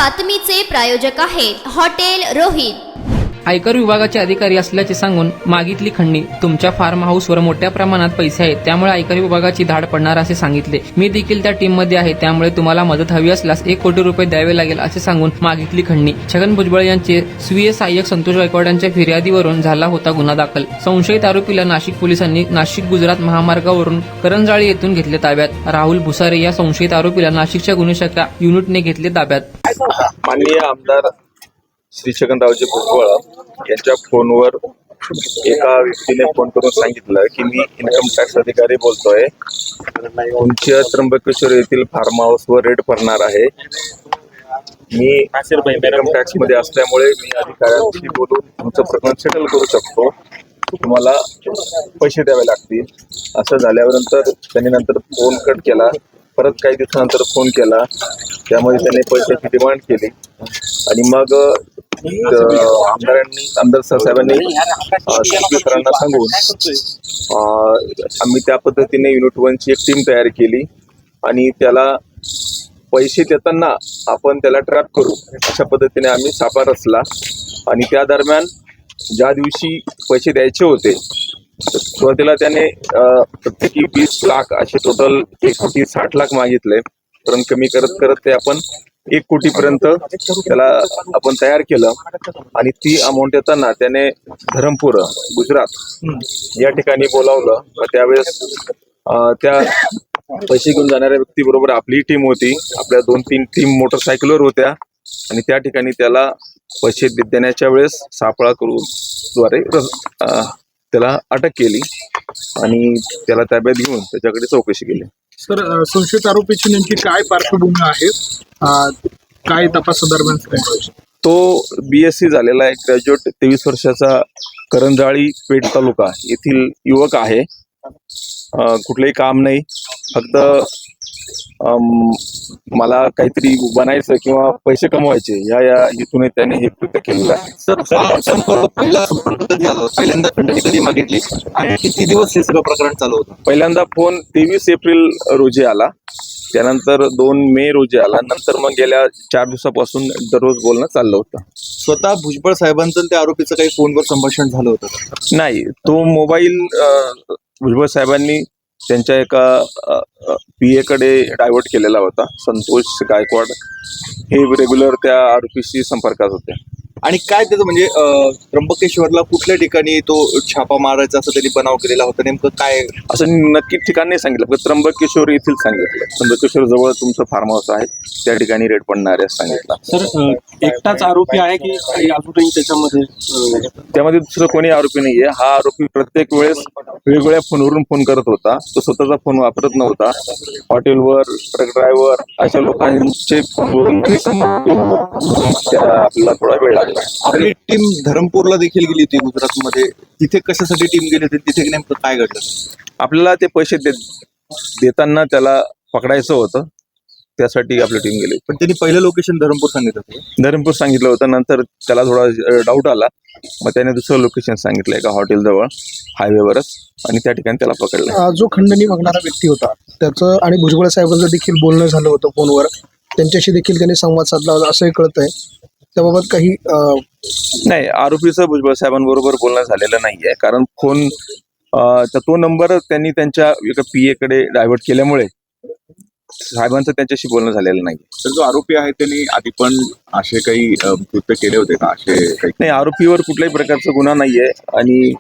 बातमीचे प्रायोजक आहेत हॉटेल रोहित। आयकर विभागाचे अधिकारी असल्याचे सांगून मागितली खंडणी। तुमच्या फार्म हाऊसवर मोठ्या प्रमाणात पैसे आहेत, त्यामुळे आयकर विभागाची धाड पडणार असे सांगितले। मी देखील त्या टीममध्ये आहे, त्यामुळे तुम्हाला मदत हवी असल्यास 1 कोटी रुपये द्यावे लागेल असे सांगून मागितली खंडणी। छगन भुजबळ यांचे स्वीय सहाय्यक संतोष गायकवाड यांच्या फिर्यादीवरून झाला होता गुन्हा दाखल। संशयित आरोपीला नाशिक पोलिसांनी नाशिक गुजरात महामार्गावरून करंजाळी येथून घेतले ताब्यात। राहुल भुसारे या संशयित आरोपीला नाशिकच्या गुन्हे शाखा युनिटने घेतले ताब्यात। माननीय आमदार श्री छगनरावजी भुजबळ यांच्या फोनवर एका व्यक्तीने फोन करून सांगितलं की मी इन्कम टॅक्स अधिकारी बोलतोय, तुमच्या त्र्यंबकेश्वर येथील फार्म हाऊसवर रेड पडणार आहे। मी इन्कम टॅक्स मध्ये असल्यामुळे मी अधिकाऱ्यांशी बोलून तुमचं प्रकरण सेटल करू शकतो, तुम्हाला पैसे द्यावे लागतील। असं झाल्यानंतर त्यांनी नंतर फोन कट केला, परत काही दिवसानंतर फोन केला, त्यामुळे त्यांनी पैशाची डिमांड केली आणि मग आमदार साहेबांनी सरांना सांगून आम्ही त्या पद्धतीने युनिट 1 ची एक टीम तयार केली आणि त्याला पैसे देताना आपण त्याला ट्रॅप करू अशा पद्धतीने आम्ही सापा रचला आणि त्या दरम्यान ज्या दिवशी पैसे द्यायचे होते सुरुवातीला त्याने प्रत्येकी 20 लाख असे टोटल 1,60,00,000 मागितले, परंतु कमी करत करत ते आपण 1 कोटीपर्यंत त्याला आपण तयार केलं आणि ती अमाऊंट येताना त्याने धरमपूर गुजरात या ठिकाणी बोलावलं। त्यावेळेस त्या पैसे घेऊन जाणाऱ्या व्यक्तीबरोबर आपली टीम होती, आपल्या 2-3 टीम मोटरसायकलवर होत्या आणि त्या ठिकाणी त्याला पैसे देण्याच्या वेळेस सापळा करून द्वारे त्याला अटक केली आणि त्याला ताब्यात घेऊन त्याच्याकडे चौकशी केली। सर, संशयित आरोपीची नेमकी काय पार्श्वभूमी आहे, काय तपासादरम्यान? तो BSc झालेला आहे, ग्रॅज्युएट, 23 वर्षाचा, करंजाळी पेठ तालुका येथील युवक आहे। कुठलंही काम नाही, फक्त मला काहीतरी बनायचं किंवा पैसे कमवायचे या हेतूने त्याने हे कृत्य केलेलं आहे। सर, पहिल्यांदा खंडणी कधी मागितली आणि किती दिवस हे सगळं प्रकरण चालू होतं? पहिल्यांदा फोन 23 एप्रिल रोजी आला, त्यानंतर 2 मे रोजी आला, नंतर मग गेल्या 4 दिवसापासून दररोज बोलणं चाललं होतं। स्वतः भुजबळ साहेबांचं त्या आरोपीचं काही फोनवर संभाषण झालं होतं? नाही, तो मोबाईल भुजबळ साहेबांनी त्यांच्या एका PA कडे डायव्हर्ट केलेला होता। संतोष गायकवाड हे रेग्युलर त्या आरोपीशी संपर्कात होते। आणि काय त्याचं म्हणजे त्र्यंबकेश्वरला कुठल्या ठिकाणी तो छापा मारायचा असं त्यांनी बनाव केलेला होता, नेमकं काय? असं नक्की ठिकाण नाही सांगितलं, फक्त त्र्यंबकेश्वर येथील सांगितलं। त्र्यंबकेश्वर जवळ तुमचं फार्म हाऊस आहे, त्या ठिकाणी रेड पडणार आहे सांगितलं। सर, एकटाच आरोपी आहे की अजूनही त्यामध्ये दुसरं कोणी आरोपी नाहीये। हा आरोपी प्रत्येक वेळेस वेगवेगळ्या फोनवरून फोन करत होता, तो स्वतःचा फोन वापरत नव्हता। हॉटेलवर, ट्रक ड्रायव्हर अशा लोकांचे फोनवरून आपल्याला थोडा वेळ लागला। आपली टीम धरमपूरला देखील गेली होती गुजरातमध्ये, तिथे कशासाठी टीम गेली होती, तिथे नेमकं काय घडलं? आपल्याला ते पैसे देताना त्याला पकडायचं होतं, त्यासाठी आपली टीम गेली। पण त्यांनी पहिलं लोकेशन धरमपूर सांगितलं होतं? धरमपूर सांगितलं होतं, नंतर त्याला थोडा डाऊट आला, मग त्याने दुसरं लोकेशन सांगितलं एका हॉटेल जवळ हायवेवरच, आणि त्या ठिकाणी त्याला पकडलं। जो खंडणी मागणारा व्यक्ती होता त्याचं आणि भुजबळ साहेबांचं देखील बोलणं झालं होतं फोनवर, त्यांच्याशी देखील त्यांनी संवाद साधला होता असंही कळतंय, त्याबाबत काही? नाही, आरोपीचं भुजबळ साहेबांबरोबर बोलणं झालेलं नाहीये, कारण फोन तो नंबर त्यांनी त्यांच्या एका PA कडे डायव्हर्ट केल्यामुळे साहेबांचं त्यांच्याशी बोलणं झालेलं नाही। तर जो आरोपी आहे त्यांनी आधी पण असे काही कृत्य केले होते का? असे काही नाही, आरोपीवर कुठल्याही प्रकारचा गुन्हा नाहीये आणि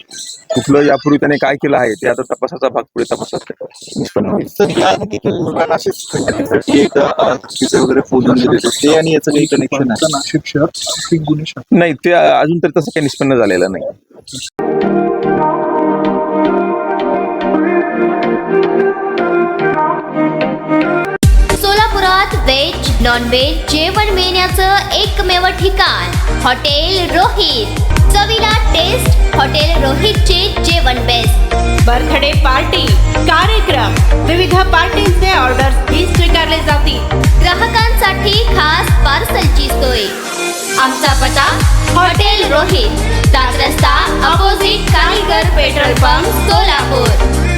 कुठलं यापूर्वी त्याने काय केलं आहे ते आता तपासाचा भाग पुढे तपासात निष्पन्न होईल। वगैरे फोन ते आणि याचं काही कनेक्शन आहे? नाशिक शहर गुन्हे शाखा नाही, ते अजून तरी तसं काही निष्पन्न झालेलं नाही। सोलापुरात व्हेज नॉन व्हेज जेवण मिळण्याचं एकमेव ठिकाण हॉटेल रोहित। चवीला टेस्ट, हॉटेल रोहितचे जेवण बेस्ट। बर्थडे पार्टी, कार्यक्रम, विविध पार्टींचे ऑर्डर्स ही स्वीकारले जातील। ग्राहकांसाठी खास पार्सलची सोय। आमचा पत्ता हॉटेल रोहित, 7 रस्ता अपोजिट कारीगर पेट्रोल पंप, सोलापूर।